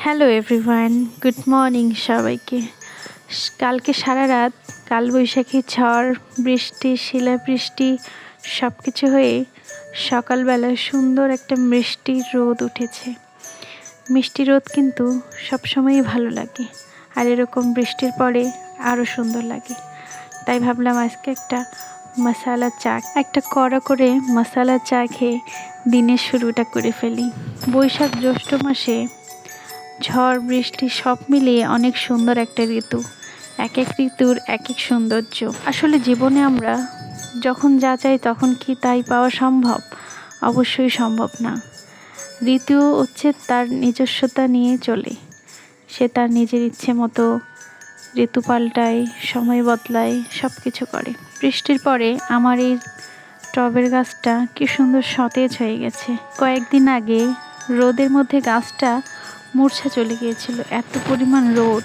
Hello everyone, good morning সবাইকে। কালকে সারা রাত কালবৈশাখী ঝড়, বৃষ্টি, শিলাবৃষ্টি সব কিছু হয়ে সকালবেলায় সুন্দর একটা মিষ্টি রোদ উঠেছে। মিষ্টি রোদ কিন্তু সবসময়ই ভালো লাগে, আর এরকম বৃষ্টির পরে আরও সুন্দর লাগে। তাই ভাবলাম আজকে একটা কড়া করে মশালা চা খেয়ে দিনের শুরুটা করে ফেলি। বৈশাখ জ্যৈষ্ঠ মাসে ঝড় বৃষ্টি সব মিলিয়ে অনেক সুন্দর একটা ঋতু। এক এক ঋতুর এক এক সৌন্দর্য। আসলে জীবনে আমরা যখন যা চাই তখন কি তাই পাওয়া সম্ভব? অবশ্যই সম্ভব না। ঋতু হচ্ছে তার নিজস্বতা নিয়ে চলে, সে তার নিজের ইচ্ছে মতো ঋতু পাল্টায়, সময় বদলায়, সব কিছু করে। বৃষ্টির পরে আমার এই টবের গাছটা কি সুন্দর সতেজ হয়ে গেছে। কয়েকদিন আগে রোদের মধ্যে গাছটা মূর্ছা চলে গিয়েছিল, এত পরিমাণ রোদ।